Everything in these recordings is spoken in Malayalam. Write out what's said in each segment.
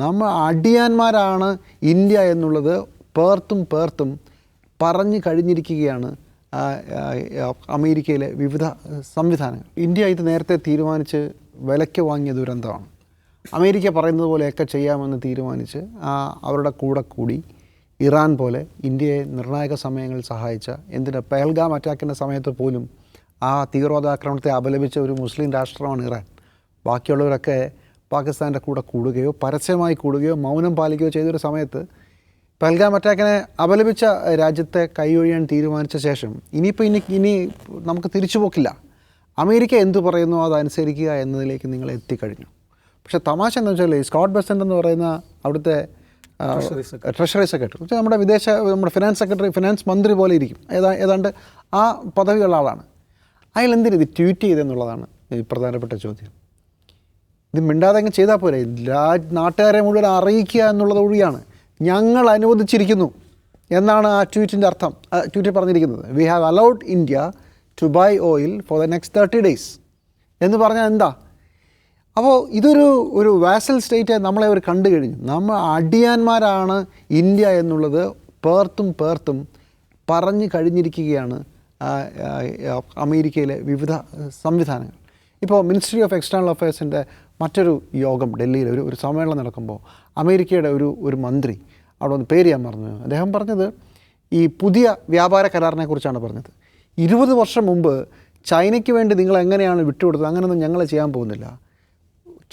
നമ്മൾ അടിയാന്മാരാണ് ഇന്ത്യ എന്നുള്ളത് പേർത്തും പറഞ്ഞു കഴിഞ്ഞിരിക്കുകയാണ് അമേരിക്കയിലെ വിവിധ സംവിധാനങ്ങൾ. ഇന്ത്യ ഇത് നേരത്തെ തീരുമാനിച്ച് വിലയ്ക്ക് വാങ്ങിയ ദുരന്തമാണ്. അമേരിക്ക പറയുന്നത് പോലെയൊക്കെ ചെയ്യാമെന്ന് തീരുമാനിച്ച് അവരുടെ കൂടെ കൂടി ഇറാൻ പോലെ ഇന്ത്യയെ നിർണായക സമയങ്ങളിൽ സഹായിച്ച, എന്തിന് പെഹൽഗാം അറ്റാക്കിൻ്റെ സമയത്ത് പോലും ആ തീവ്രവാദാക്രമണത്തെ അപലപിച്ച ഒരു മുസ്ലിം രാഷ്ട്രമാണ് ഇറാൻ. ബാക്കിയുള്ളവരൊക്കെ പാകിസ്ഥാൻ്റെ കൂടെ കൂടുകയോ പരസ്യമായി കൂടുകയോ മൗനം പാലിക്കുകയോ ചെയ്തൊരു സമയത്ത് പെഹൽഗാം അറ്റാക്കിനെ അപലപിച്ച രാജ്യത്തെ കൈയൊഴിയാൻ തീരുമാനിച്ച ശേഷം ഇനി നമുക്ക് തിരിച്ചുപോക്കില്ല. അമേരിക്ക എന്തു പറയുന്നു അതനുസരിക്കുക എന്നതിലേക്ക് നിങ്ങൾ എത്തിക്കഴിഞ്ഞു. പക്ഷേ തമാശ എന്താ വെച്ചാൽ സ്കോട്ട് ബെസൻ്റ് എന്ന് പറയുന്ന അവിടുത്തെ ട്രഷറി സെക്രട്ടറി, നമ്മുടെ ഫിനാൻസ് മന്ത്രി പോലെ ഇരിക്കും, ഏതാണ്ട് ആ പദവിയുള്ള ആളാണ്. അയാൾ എന്തിനു ഇത് ട്വീറ്റ് ചെയ്തെന്നുള്ളതാണ് പ്രധാനപ്പെട്ട ചോദ്യം. ഇത് മിണ്ടാതെ അങ്ങ് ചെയ്താൽ പോരെ, നാട്ടുകാരെ മുഴുവൻ അറിയിക്കുക എന്നുള്ളതൊഴിയാണ്. ഞങ്ങൾ അനുവദിച്ചിരിക്കുന്നു എന്നാണ് ആ ട്വീറ്റിൻ്റെ അർത്ഥം. ട്വീറ്റിൽ പറഞ്ഞിരിക്കുന്നത് we have allowed India to buy oil for the next 30 days എന്ന് പറഞ്ഞാൽ എന്താ? അപ്പോൾ ഒരു വാസൽ സ്റ്റേറ്റ് നമ്മളെ അവർ കണ്ടു കഴിഞ്ഞു. നമ്മൾ അടിയാന്മാരാണ് ഇന്ത്യ എന്നുള്ളത് പേർത്തും പറഞ്ഞു കഴിഞ്ഞിരിക്കുകയാണ് അമേരിക്കയിലെ വിവിധ സംവിധാനങ്ങൾ. ഇപ്പോൾ മിനിസ്ട്രി ഓഫ് എക്സ്റ്റേണൽ അഫയേഴ്സിൻ്റെ മറ്റൊരു യോഗം ഡൽഹിയിൽ ഒരു സമ്മേളനം നടക്കുമ്പോൾ അമേരിക്കയുടെ ഒരു മന്ത്രി അവിടെ ഒന്ന് പേര് ഞാൻ പറഞ്ഞു. അദ്ദേഹം പറഞ്ഞത് ഈ പുതിയ വ്യാപാര കരാറിനെ കുറിച്ചാണ് പറഞ്ഞത്. 20 വർഷം മുമ്പ് ചൈനയ്ക്ക് വേണ്ടി നിങ്ങൾ എങ്ങനെയാണ് വിട്ടുകൊടുത്തത്, അങ്ങനെയൊന്നും ഞങ്ങൾ ചെയ്യാൻ പോകുന്നില്ല.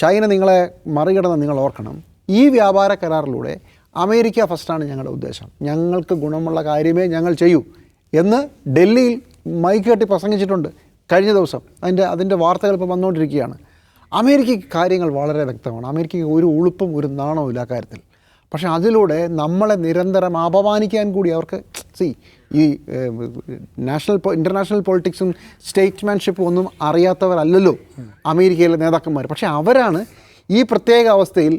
ചൈന നിങ്ങളെ മറികടന്ന് നിങ്ങൾ ഓർക്കണം. ഈ വ്യാപാര കരാറിലൂടെ അമേരിക്ക ഫസ്റ്റാണ് ഞങ്ങളുടെ ഉദ്ദേശം, ഞങ്ങൾക്ക് ഗുണമുള്ള കാര്യമേ ഞങ്ങൾ ചെയ്യൂ എന്ന് ഡൽഹിയിൽ മൈക്ക് കെട്ടി പ്രസംഗിച്ചിട്ടുണ്ട് കഴിഞ്ഞ ദിവസം. അതിൻ്റെ വാർത്തകൾ ഇപ്പോൾ വന്നുകൊണ്ടിരിക്കുകയാണ്. അമേരിക്കയ്ക്ക് കാര്യങ്ങൾ വളരെ വ്യക്തമാണ്. അമേരിക്കയ്ക്ക് ഒരു ഉളുപ്പും ഒരു നാണവും ഇല്ല കാര്യത്തിൽ. പക്ഷേ അതിലൂടെ നമ്മളെ നിരന്തരം അപമാനിക്കാൻ കൂടി അവർക്ക് ഈ ഇൻ്റർനാഷണൽ പൊളിറ്റിക്സും സ്റ്റേറ്റ്മാൻഷിപ്പും ഒന്നും അറിയാത്തവരല്ലല്ലോ അമേരിക്കയിലെ നേതാക്കന്മാർ. പക്ഷേ അവരാണ് ഈ പ്രത്യേക അവസ്ഥയിൽ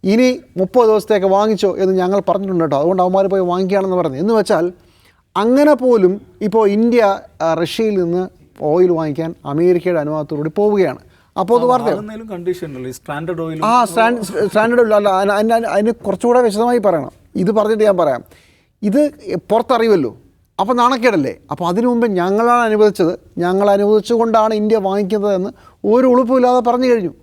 ഇനി 30 ദിവസത്തേക്ക് വാങ്ങിച്ചോ എന്ന് ഞങ്ങൾ പറഞ്ഞിട്ടുണ്ട് കേട്ടോ, അതുകൊണ്ട് അവന്മാർ പോയി വാങ്ങിക്കുകയാണെന്ന് പറഞ്ഞു. എന്ന് വെച്ചാൽ അങ്ങനെ പോലും ഇപ്പോൾ ഇന്ത്യ റഷ്യയിൽ നിന്ന് ഓയിൽ വാങ്ങിക്കാൻ അമേരിക്കയുടെ അനുവാദത്തോടുകൂടി പോവുകയാണ്. അപ്പോൾ അത് വാർത്തയാണ്. സ്റ്റാൻഡേർഡ് ഓയിൽ അല്ല, അതിന് കുറച്ചുകൂടെ വിശദമായി പറയണം. ഇത് പറഞ്ഞിട്ട് ഞാൻ പറയാം. ഇത് പുറത്തറിയുമല്ലോ, അപ്പോൾ നാണക്കേടല്ലേ. അപ്പോൾ അതിനു മുമ്പ് ഞങ്ങൾ അനുവദിച്ചുകൊണ്ടാണ് ഇന്ത്യ വാങ്ങിക്കുന്നതെന്ന് ഒരു ഉളുപ്പുമില്ലാതെ പറഞ്ഞു കഴിഞ്ഞു.